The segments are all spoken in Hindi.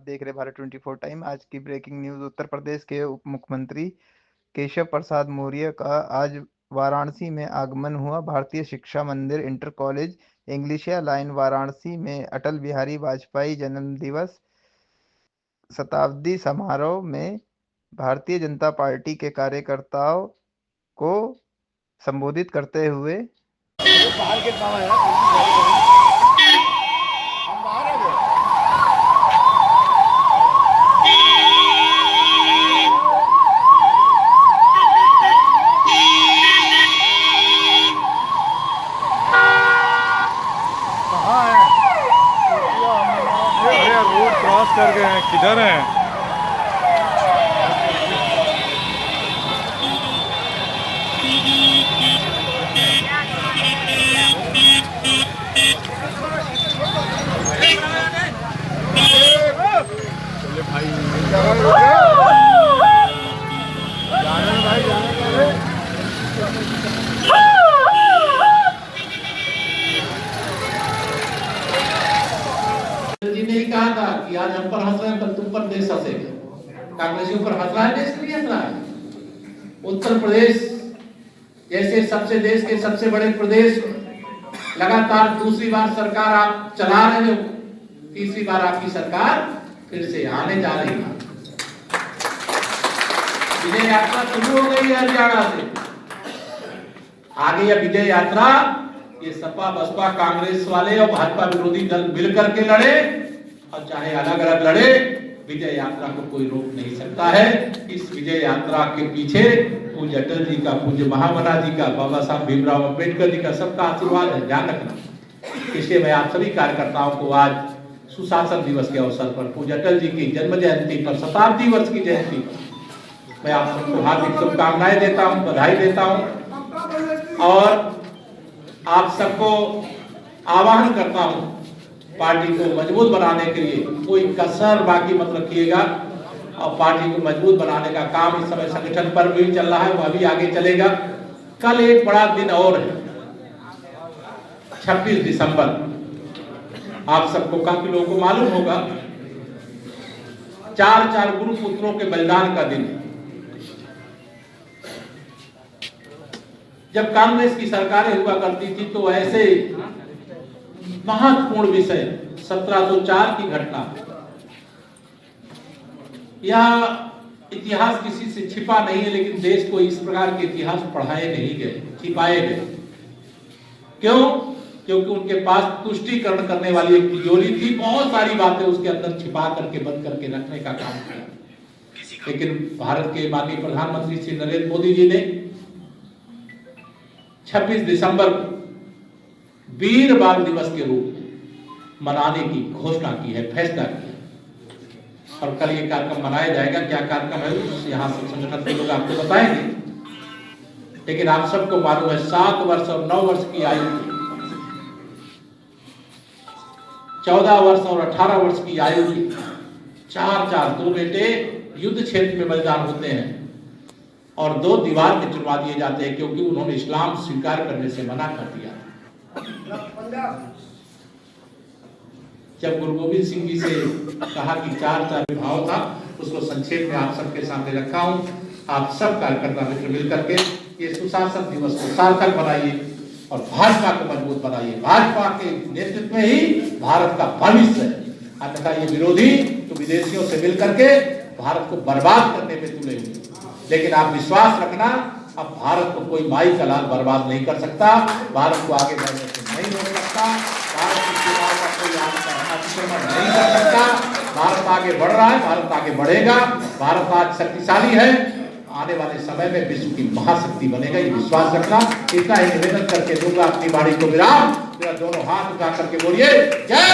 आप देख रहे भारत 24 टाइम। आज की ब्रेकिंग न्यूज, उत्तर प्रदेश के उप मुख्यमंत्री केशव प्रसाद मौर्य का आज वाराणसी में आगमन हुआ। भारतीय शिक्षा मंदिर inter college Englishiya line Varanasi में अटल बिहारी वाजपेयी जन्मदिवस शताब्दी समारोह में भारतीय जनता पार्टी के कार्यकर्ताओं को संबोधित करते हुए रोड क्रॉस कर गए हैं, किधर हैं? जी ने ही कहा था कि आज हम पर हंस रहे हैं, कल तुम पर देश हंसेगा। कांग्रेसियों पर हंस रहा है, देश नहीं हंस रहा है। उत्तर प्रदेश जैसे देश के सबसे बड़े प्रदेश, लगातार दूसरी बार सरकार आप चला रहे हो, तीसरी बार आपकी सरकार फिर से आने जा रही है। विजय यात्रा शुरू हो गई है हरियाणा से। आगे यह विजय यात्रा ये सपा बसपा कांग्रेस वाले और भाजपा विरोधी दल मिलकर के लड़े और चाहे अलग अलग लड़े, विजय यात्रा को कोई रोक नहीं सकता है। इस विजय यात्रा के पीछे पूज्य अटल जी का, पूज्य महामना जी का, बाबा साहब भीमराव अंबेडकर जी का सबका आशीर्वाद है, ध्यान रखना। इसलिए मैं आप सभी कार्यकर्ताओं को आज सुशासन दिवस के अवसर पर, पूज्य अटल जी की जन्म जयंती पर, शताब्दी वर्ष की जयंती पर मैं आप सबको हार्दिक शुभकामनाएं देता हूं, बधाई देता हूं और आप सबको आह्वान करता हूं, पार्टी को मजबूत बनाने के लिए कोई कसर बाकी मत रखिएगा और पार्टी को मजबूत बनाने का काम इस समय संगठन पर भी चल रहा है, वह भी आगे चलेगा। कल एक बड़ा दिन और है, 26 दिसंबर। आप सबको, काफी लोगों को मालूम होगा, 4 गुरु पुत्रों के बलिदान का दिन। जब कांग्रेस की सरकारें हुआ करती थी तो ऐसे महत्वपूर्ण विषय 1704 की घटना, यह इतिहास किसी से छिपा नहीं है, लेकिन देश को इस प्रकार के इतिहास पढ़ाए नहीं गए, छिपाए गए। क्यों? क्योंकि उनके पास तुष्टीकरण करने वाली एक तिजोरी थी, बहुत सारी बातें उसके अंदर छिपा करके, बंद करके रखने का काम किया। लेकिन भारत के माननीय प्रधानमंत्री श्री नरेंद्र मोदी जी ने 26 दिसंबर को वीर बाल दिवस के रूप में मनाने की घोषणा की है, फैसला किया और कल ये कार्यक्रम मनाया जाएगा। क्या कार्यक्रम है यहाँ सब संगठन के लोग आपको बताएंगे, लेकिन आप सबको मालूम है 7 वर्ष और 9 वर्ष की आयु की, 14 वर्ष और 18 वर्ष की आयु की 4 दो बेटे युद्ध क्षेत्र में बलिदान होते हैं और 2 दीवार में चुनवा दिए जाते हैं, क्योंकि उन्होंने इस्लाम स्वीकार करने से मना कर दिया। जब गुरु गोविंद सिंह जी से कहा कि 4 विभाग था, उसको संक्षेप में आप सबके सामने रखा हूं। आप सब कार्यकर्ता मित्र मिलकर के ये सुशासन दिवस को सार्थक बनाइए और भाजपा को मजबूत बनाइए। भाजपा के नेतृत्व में ही भारत का भविष्य है, अन्यथा ये विरोधी तो विदेशियों से मिलकर के भारत को बर्बाद करने में तुले हुए। लेकिन आप विश्वास रखना, अब भारत को कोई माई का लाल बर्बाद नहीं कर सकता, भारत को आगे बढ़ने से नहीं रोक सकता, भारत के चुनाव का कोई अतिक्रमण नहीं कर सकता। भारत आगे बढ़ रहा है, भारत आगे बढ़ेगा, भारत आज शक्तिशाली है, आने वाले समय में विश्व की महाशक्ति बनेगा, ये विश्वास रखना। इतना ही निवेदन करके दूंगा अपनी बाड़ी को विराम। मेरा दोनों हाथ उठा करके बोलिए जय।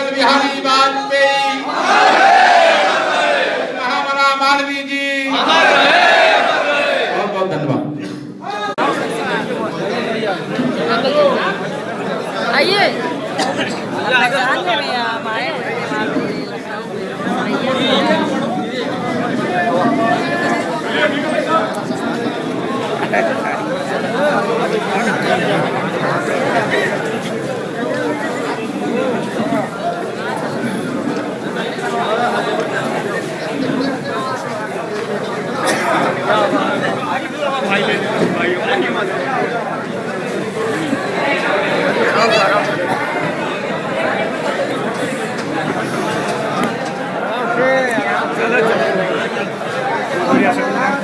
बिहारी वाजपेयी, महामना मालवीय जी, बहुत बहुत धन्यवाद। आइए चलो चलो